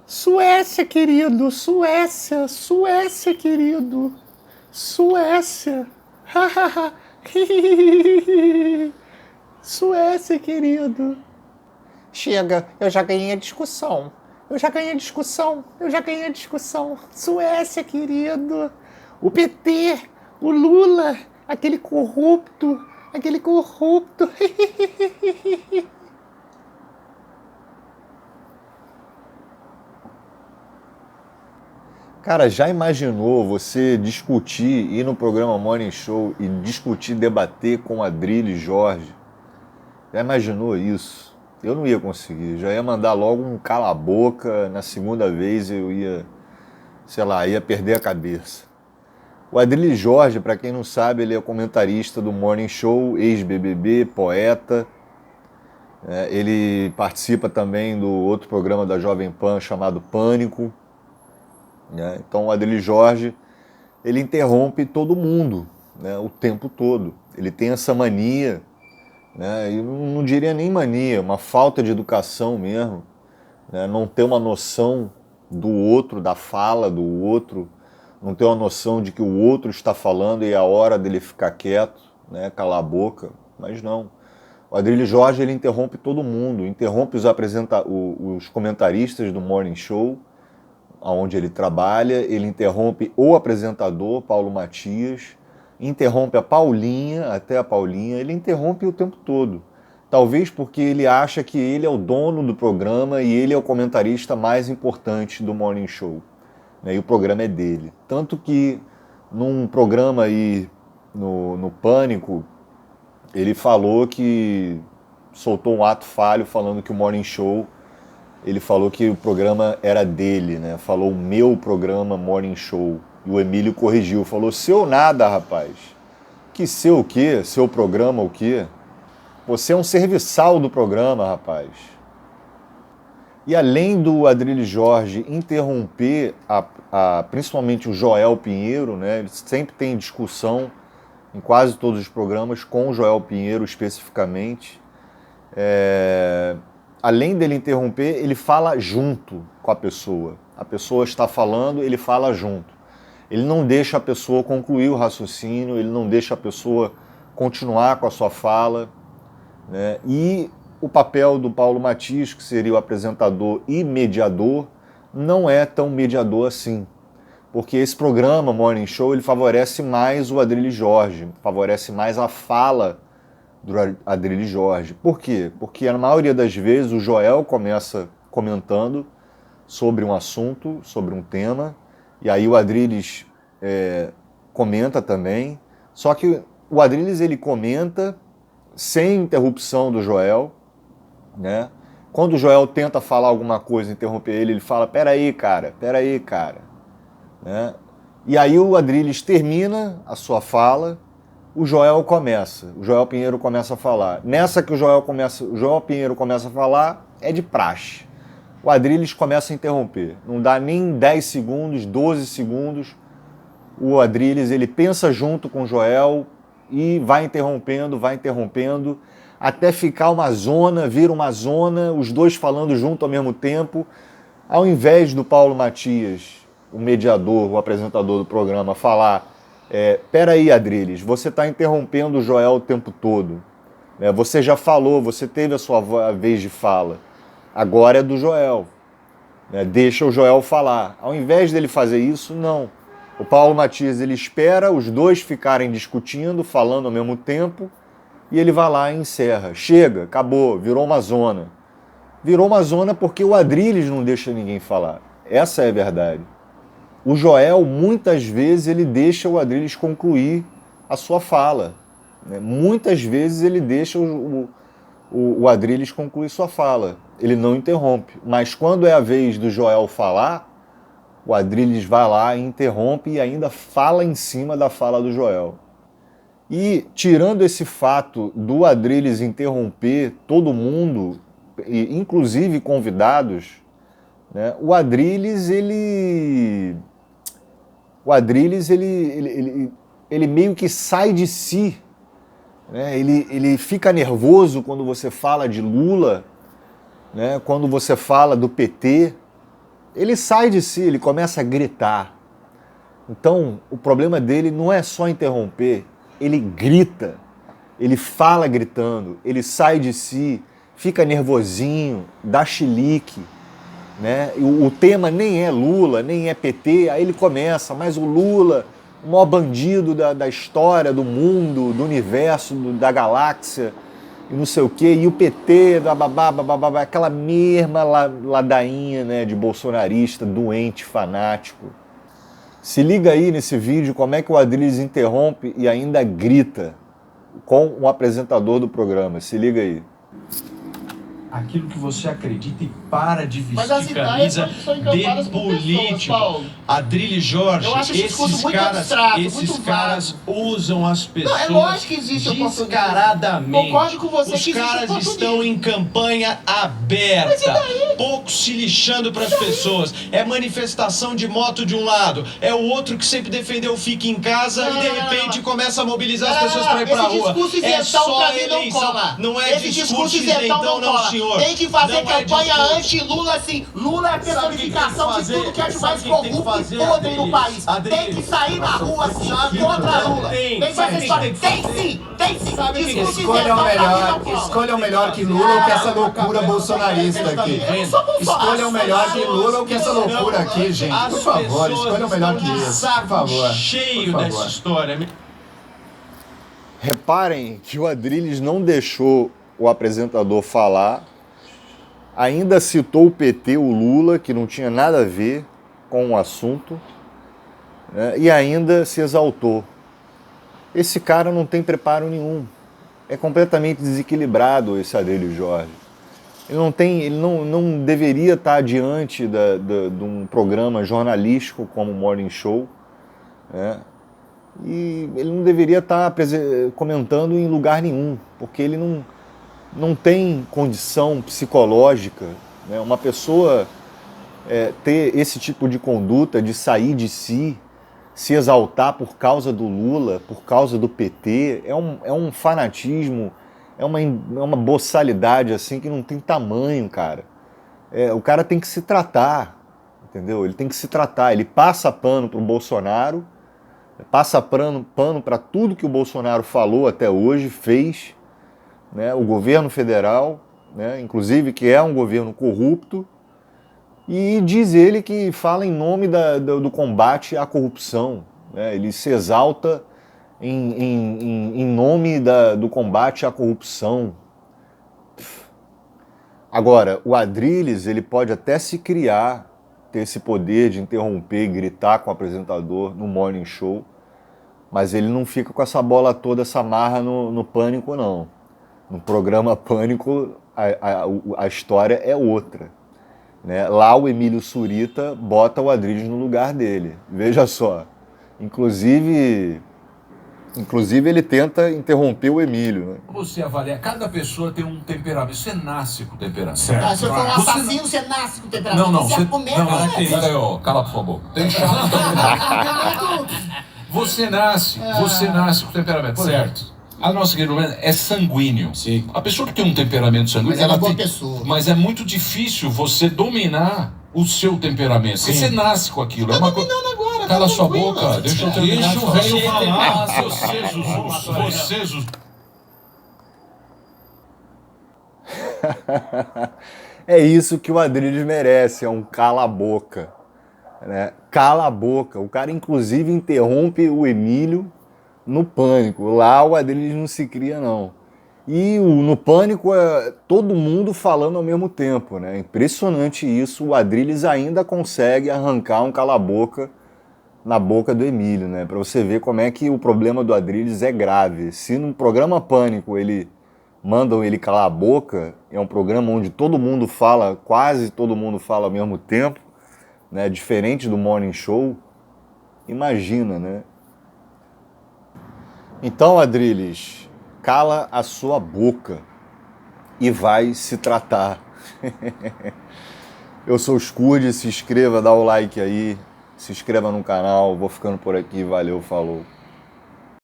Suécia, querido, Suécia, Suécia, querido, Suécia. Suécia, querido. Chega, eu já ganhei a discussão. Eu já ganhei a discussão. Eu já ganhei a discussão. Suécia, querido. O PT, o Lula, aquele corrupto, aquele corrupto. Cara, já imaginou você discutir, ir no programa Morning Show e discutir, debater com Adrilles Jorge? Já imaginou isso? Eu não ia conseguir, já ia mandar logo um cala a boca, na segunda vez eu ia, sei lá, ia perder a cabeça. O Adrilles Jorge, para quem não sabe, ele é comentarista do Morning Show, ex-BBB, poeta. Ele participa também do outro programa da Jovem Pan chamado Pânico. Então o Adrilles Jorge, ele interrompe todo mundo, né, o tempo todo. Ele tem essa mania, né, eu não diria nem mania, uma falta de educação mesmo, né, não ter uma noção do outro, da fala do outro, não ter uma noção de que o outro está falando e é a hora dele ficar quieto, né, calar a boca, mas não. O Adrilles Jorge, ele interrompe todo mundo, interrompe os comentaristas do Morning Show, onde ele trabalha, ele interrompe o apresentador, Paulo Matias, interrompe a Paulinha, até a Paulinha, ele interrompe o tempo todo. Talvez porque ele acha que ele é o dono do programa e ele é o comentarista mais importante do Morning Show, né? E o programa é dele. Tanto que num programa aí no Pânico, ele falou que soltou um ato falho falando que o Morning Show, ele falou que o programa era dele, né? Falou o meu programa Morning Show. E o Emílio corrigiu, falou seu nada, rapaz. Que seu o quê? Seu programa o quê? Você é um serviçal do programa, rapaz. E além do Adrilles Jorge interromper principalmente o Joel Pinheiro, né? Ele sempre tem discussão em quase todos os programas com o Joel Pinheiro especificamente. Além dele interromper, ele fala junto com a pessoa. A pessoa está falando, ele fala junto. Ele não deixa a pessoa concluir o raciocínio, ele não deixa a pessoa continuar com a sua fala, né? E o papel do Paulo Matias, que seria o apresentador e mediador, não é tão mediador assim. Porque esse programa, Morning Show, ele favorece mais o Adrilles Jorge, favorece mais a fala do Adrilles Jorge. Por quê? Porque na maioria das vezes o Joel começa comentando sobre um assunto, sobre um tema, e aí o Adrilles comenta também, só que o Adrilles ele comenta sem interrupção do Joel, né? Quando o Joel tenta falar alguma coisa, interromper ele, ele fala, peraí, cara, né? E aí o Adrilles termina a sua fala, o Joel Pinheiro começa a falar. Nessa que o Joel Pinheiro começa a falar, é de praxe. O Adrilles começa a interromper. Não dá nem 10 segundos, 12 segundos. O Adrilles, ele pensa junto com o Joel e vai interrompendo, até ficar uma zona, vira uma zona, os dois falando junto ao mesmo tempo. Ao invés do Paulo Matias, o mediador, o apresentador do programa, falar peraí, Adrilles, você está interrompendo o Joel o tempo todo. Você já falou, você teve a sua vez de fala. Agora é do Joel. Deixa o Joel falar. Ao invés dele fazer isso, não. O Paulo Matias, ele espera os dois ficarem discutindo, falando ao mesmo tempo, e ele vai lá e encerra. Chega, acabou, virou uma zona. Virou uma zona porque o Adrilles não deixa ninguém falar. Essa é a verdade. O Joel, muitas vezes, ele deixa o Adrilles concluir a sua fala. Muitas vezes ele deixa o Adrilles concluir sua fala. Ele não interrompe. Mas quando é a vez do Joel falar, o Adrilles vai lá e interrompe e ainda fala em cima da fala do Joel. E tirando esse fato do Adrilles interromper todo mundo, inclusive convidados, né, o Adrilles, ele meio que sai de si, né? Ele fica nervoso quando você fala de Lula, né? Quando você fala do PT, ele sai de si, ele começa a gritar. Então, o problema dele não é só interromper, ele grita, ele fala gritando, ele sai de si, fica nervosinho, dá chilique, né? O tema nem é Lula, nem é PT, aí ele começa, mas o Lula, o maior bandido da história, do mundo, do universo, da galáxia, e não sei o quê, e o PT, bababá, aquela mesma ladainha, né, de bolsonarista, doente, fanático. Se liga aí nesse vídeo como é que o Adrilles interrompe e ainda grita com o apresentador do programa. Se liga aí. Aquilo que você acredita e para de Mas vestir camisa de político. Adrilles Jorge, esses caras usam as pessoas. Não, é lógico que existe descaradamente. Concordo com você Os que caras existe estão em campanha aberta, poucos se lixando para as pessoas. É manifestação de moto de um lado, é o outro que sempre defendeu fique em casa e de repente começa a mobilizar as pessoas para ir para a rua. É só eleição, não é discurso isentão não, senhor. Tem que fazer Não campanha é anti-Lula, assim. Lula é a personificação de tudo que é de mais corrupto e podre no país. Tem que sair na rua, assim, contra Lula. Tem que fazer história. Tem sim. Escolha o melhor que Lula ou que essa loucura bolsonarista aqui. Escolha o melhor que Lula ou que essa loucura aqui, gente. Por favor, escolha o melhor que isso. Por favor. Cheio dessa história. Reparem que o Adrilles não deixou o apresentador falar, ainda citou o PT, o Lula, que não tinha nada a ver com o assunto, né, e ainda se exaltou. Esse cara não tem preparo nenhum. É completamente desequilibrado esse Adrilles Jorge. Ele não deveria estar diante de um programa jornalístico como o Morning Show, né? E ele não deveria estar comentando em lugar nenhum, porque ele não tem condição psicológica, né? Uma pessoa ter esse tipo de conduta, de sair de si, se exaltar por causa do Lula, por causa do PT, é um fanatismo, é uma boçalidade assim que não tem tamanho, cara. O cara tem que se tratar, entendeu? Ele tem que se tratar, ele passa pano pro Bolsonaro, passa pano para tudo que o Bolsonaro falou até hoje, fez, né? O governo federal, né? Inclusive que é um governo corrupto, e diz ele que fala em nome do combate à corrupção, né? Ele se exalta em nome do combate à corrupção. Agora, o Adrilles, ele pode até se criar, ter esse poder de interromper e gritar com o apresentador no Morning Show, mas ele não fica com essa bola toda, essa marra no Pânico, não. No programa Pânico, a história é outra, né? Lá o Emílio Surita bota o Adrilles no lugar dele. Veja só. Inclusive ele tenta interromper o Emílio, né? Você avalia, cada pessoa tem um temperamento, você nasce com temperamento. Se você for um assassino, você nasce com temperamento. Não, você peraí, ó, cala por favor. Tem chato. Você nasce com temperamento, certo? A nossa querida é sanguíneo. Sim. A pessoa que tem um temperamento sanguíneo, mas ela é boa pessoa. Mas é muito difícil você dominar o seu temperamento. Porque você nasce com aquilo. Tá dominando agora. Cala sua boca, deixa eu terminar. Deixa o velho falar. Vocês. É isso que o Adrilles merece, é um cala-boca, né? Cala a boca. O cara, inclusive, interrompe o Emílio no Pânico. Lá o Adrilles não se cria, não. E no Pânico é todo mundo falando ao mesmo tempo, né? Impressionante isso. O Adrilles ainda consegue arrancar um cala-boca na boca do Emílio, né? Para você ver como é que o problema do Adrilles é grave. Se no programa Pânico mandam ele calar a boca, é um programa onde todo mundo fala, quase todo mundo fala ao mesmo tempo, né? Diferente do Morning Show, imagina, né? Então, Adrilles, cala a sua boca e vai se tratar. Eu sou o Scud, se inscreva, dá o like aí, se inscreva no canal, vou ficando por aqui, valeu, falou.